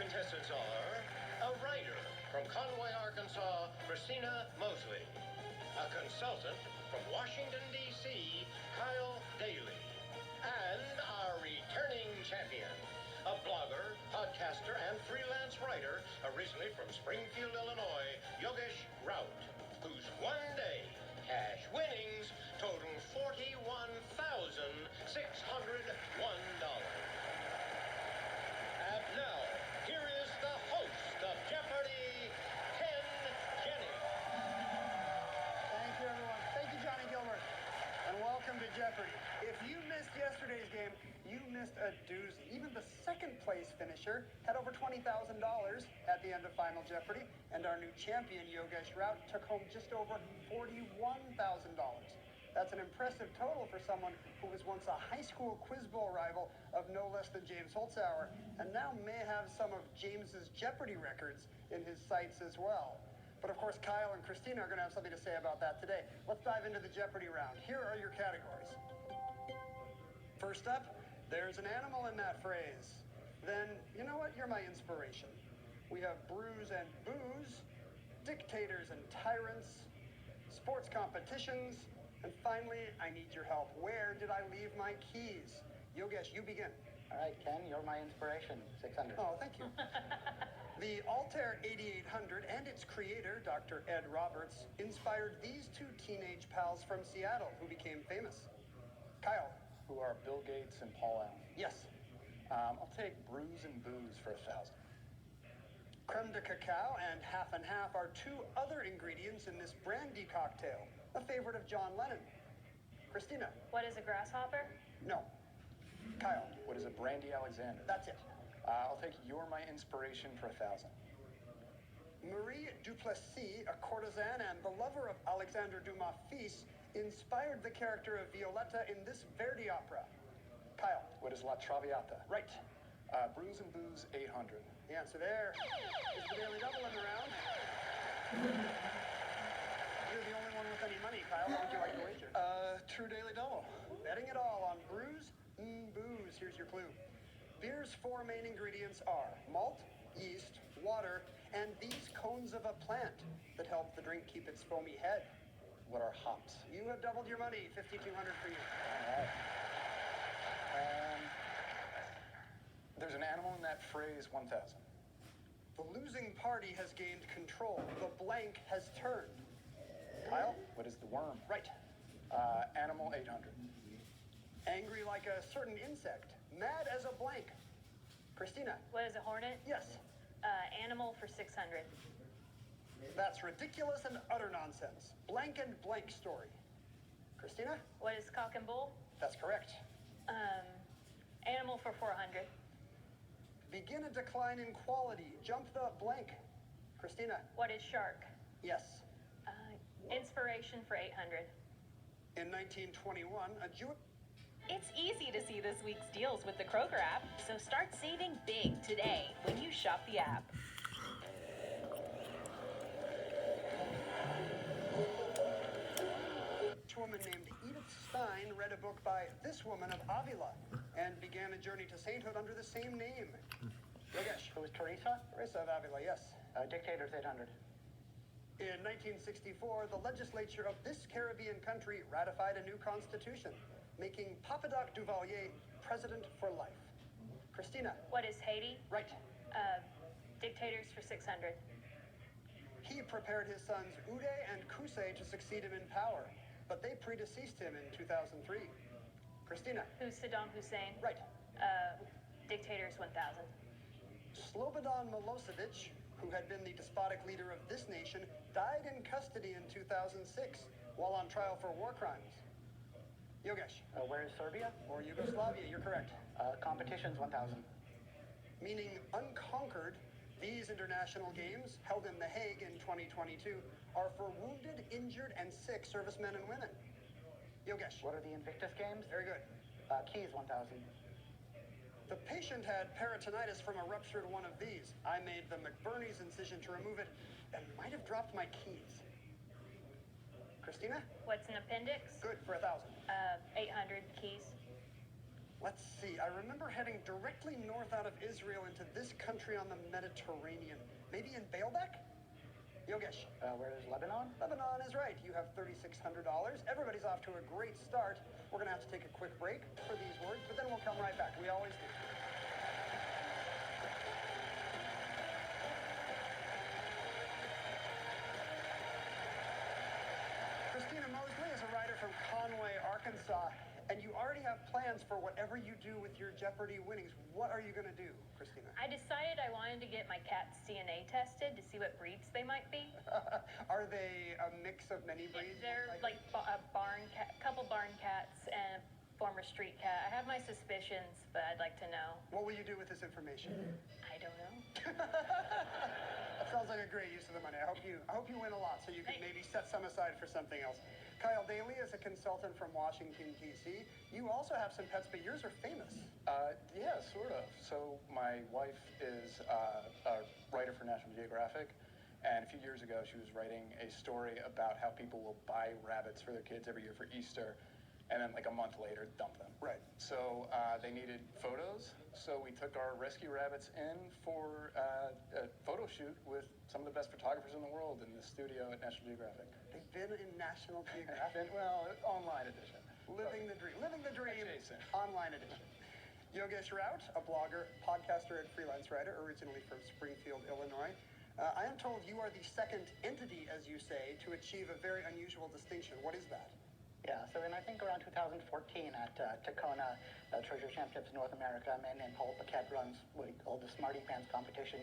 contestants are a writer from Conway, Arkansas, Christina Mosley. A consultant from Washington, D.C., Kyle Daly. And our returning champion, a blogger, podcaster, and freelance writer, originally from Springfield, Illinois, Yogesh Raut, whose one-day cash winnings total $41,601. And now, here is the host of Jeopardy, Ken Jennings. Thank you, everyone. Thank you, Johnny Gilbert. And welcome to Jeopardy. If you missed yesterday's game, you missed a doozy. Even the second place finisher had over $20,000 at the end of Final Jeopardy, and our new champion, Yogesh Raut, took home just over $41,000. That's an impressive total for someone who was once a high school quiz bowl rival of no less than James Holzhauer, and now may have some of James's Jeopardy records in his sights as well. But of course, Kyle and Christina are going to have something to say about that today. Let's dive into the Jeopardy round. Here are your categories. First up, there's an animal in that phrase. Then, you know what? You're my inspiration. We have brews and booze, dictators and tyrants, sports competitions, and finally, I need your help. Where did I leave my keys? Yogesh, you begin. All right, Ken, you're my inspiration. 600. Oh, thank you. The Altair 8800 and its creator, Dr. Ed Roberts, inspired these two teenage pals from Seattle who became famous. Kyle. Who are Bill Gates and Paul Allen. Yes. I'll take brews and booze for 1,000. Creme de cacao and half are two other ingredients in this brandy cocktail, a favorite of John Lennon. Christina. What is a grasshopper? No. Kyle. What is a brandy Alexander? That's it. I'll take You're My Inspiration for 1,000. Marie Duplessis, a courtesan and the lover of Alexandre Dumas' fils, inspired the character of Violetta in this Verdi opera. Kyle. What is La Traviata? Right. Brews and booze 800. The answer there is the Daily Double in the round. You're the only one with any money, Kyle. How would you like to wager? True Daily Double. Betting it all on brews and booze. Here's your clue. Beer's four main ingredients are malt, yeast, water, and these cones of a plant that help the drink keep its foamy head. What are hops? You have doubled your money, $5,200 for you. All right. There's an animal in that phrase, 1,000. The losing party has gained control. The blank has turned. Kyle? What is the worm? Right. Animal 800. Angry like a certain insect. Mad as a blank. Christina? What is a hornet? Yes. Animal for 600. That's ridiculous and utter nonsense. Blank and blank story. Christina? What is cock and bull? That's correct. Animal for 400. Begin a decline in quality. Jump the blank. Christina? What is shark? Yes. Inspiration for 800. In 1921, a Jewish... It's easy to see this week's deals with the Kroger app, so start saving big today when you shop the app. A woman named Edith Stein read a book by this woman of Avila and began a journey to sainthood under the same name. Yogesh. Who is Teresa? Teresa of Avila, yes. Dictators 800. In 1964, the legislature of this Caribbean country ratified a new constitution, making Papadoc Duvalier president for life. Christina. What is Haiti? Right. Dictators for 600. He prepared his sons Uday and Kusay to succeed him in power, but they predeceased him in 2003. Christina. Who's Saddam Hussein? Right. Dictators 1,000. Slobodan Milosevic, who had been the despotic leader of this nation, died in custody in 2006 while on trial for war crimes. Yogesh. Where is Serbia? Or Yugoslavia, you're correct. Competitions 1,000. Meaning unconquered, these international games, held in The Hague in 2022, are for wounded, injured, and sick servicemen and women. Yogesh. What are the Invictus Games? Very good. Keys 1,000. The patient had peritonitis from a ruptured one of these. I made the McBurney's incision to remove it and might have dropped my keys. Christina? What's an appendix? Good, for 1,000. 800 keys. Let's see. I remember heading directly north out of Israel into this country on the Mediterranean. Maybe in Baalbek? Yogesh. Where is Lebanon? Lebanon is right. You have $3,600. Everybody's off to a great start. We're going to have to take a quick break for these words, but then we'll come right back. We always do. Christina Mosley is a writer from Conway, Arkansas, and you already have plans for whatever you do with your Jeopardy winnings. What are you going to do, Christina? I decided I wanted to get my cats DNA tested to see what breeds they might be. Are they a mix of many breeds? They're like a barn cat, couple barn cats and a former street cat. I have my suspicions, but I'd like to know. What will you do with this information? I don't know. That sounds like a great use of the money. I hope you win a lot so you can maybe set some aside for something else. Kyle Daly is a consultant from Washington, D.C. You also have some pets, but yours are famous. Yeah, sort of. So my wife is a writer for National Geographic, and a few years ago she was writing a story about how people will buy rabbits for their kids every year for Easter, and then like a month later dump them. Right. So they needed photos, so we took our rescue rabbits in for a photo shoot with some of the best photographers in the world in the studio at National Geographic. They've been in National Geographic. Well, online edition. Living the dream. Living the dream. Adjacent. Online edition. Yogesh Raut, a blogger, podcaster, and freelance writer, originally from Springfield, Illinois. I am told you are the second entity, as you say, to achieve a very unusual distinction. What is that? Yeah, so in I think around 2014 at Tacona Treasure Championships North America, a man named Paul Paquette runs what he called the Smarty Pants competition.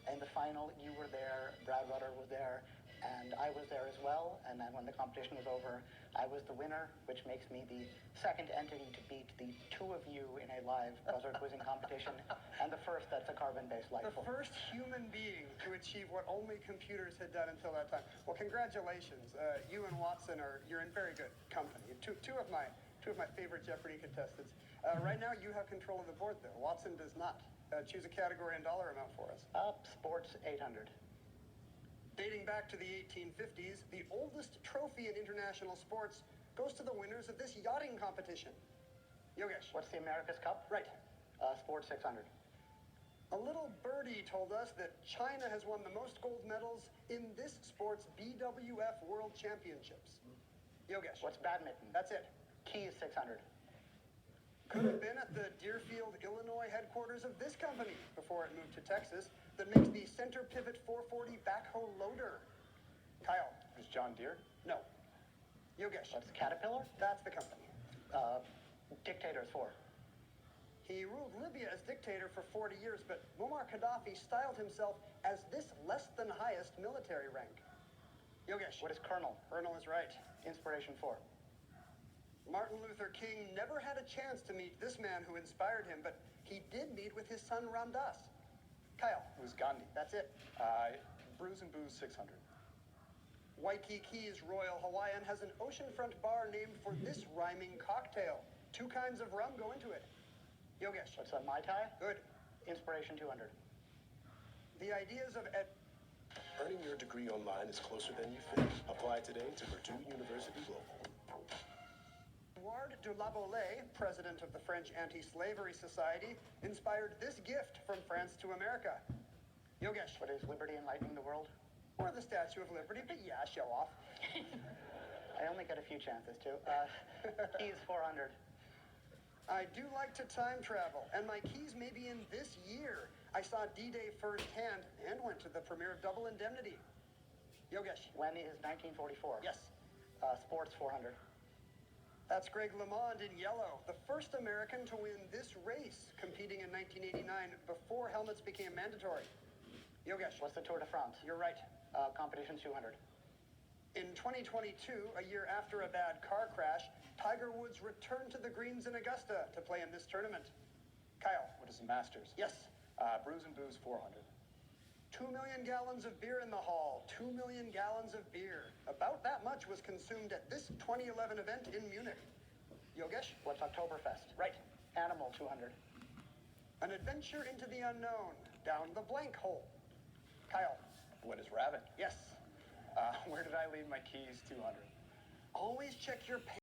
In the final, you were there, Brad Rutter was there, and I was there as well. And then when the competition was over, I was the winner, which makes me the second entity to beat the two of you in a live buzzer quizzing competition, and the first that's a carbon-based life The form. first human being to achieve what only computers had done until that time. Well, congratulations. You and Watson you're in very good company. Two of my favorite Jeopardy contestants. Right now, you have control of the board, though. Watson does not. Choose a category and dollar amount for us. Sports 800. Dating back to the 1850s, the oldest trophy in international sports goes to the winners of this yachting competition. Yogesh. What's the America's Cup? Right. Sports 600. A little birdie told us that China has won the most gold medals in this sport's BWF World Championships. Yogesh. What's badminton? That's it. Keys 600. Could have been at the Deerfield, Illinois headquarters of this company before it moved to Texas that makes the center pivot 440 backhoe loader. Kyle. Is John Deere? No. Yogesh. What's Caterpillar? That's the company. Dictators 4. He ruled Libya as dictator for 40 years, but Muammar Gaddafi styled himself as this less than highest military rank. Yogesh. What is Colonel? Colonel is right. Inspiration 4. Martin Luther King never had a chance to meet this man who inspired him, but he did meet with his son Ramdas. Kyle. It was Gandhi. That's it. Brews and Booze 600. Waikiki's Royal Hawaiian has an oceanfront bar named for this rhyming cocktail. 2 kinds of rum go into it. Yogesh. What's a Mai Tai? Good. Inspiration 200. The ideas of Earning your degree online is closer than you think. Apply today to Purdue University Global. Edouard de la Bollée, president of the French Anti-Slavery Society, inspired this gift from France to America. Yogesh. What is liberty enlightening the world? Or the Statue of Liberty, but yeah, show off. I only get a few chances to. Keys 400. I do like to time travel, and my keys may be in this year. I saw D-Day firsthand and went to the premiere of Double Indemnity. Yogesh. When is 1944? Yes. Sports 400. That's Greg LeMond in yellow, the first American to win this race, competing in 1989 before helmets became mandatory. Yogesh. What's the Tour de France? You're right. Competition 200. In 2022, a year after a bad car crash, Tiger Woods returned to the greens in Augusta to play in this tournament. Kyle. What is the Masters? Yes. Brews and Booze 400. 2 million gallons of beer in the hall. 2 million gallons of beer. About that much was consumed at this 2011 event in Munich. Yogesh? What's Oktoberfest? Right. Animal 200. An adventure into the unknown. Down the blank hole. Kyle? What is Rabbit? Yes. Where did I leave my keys 200? Always check your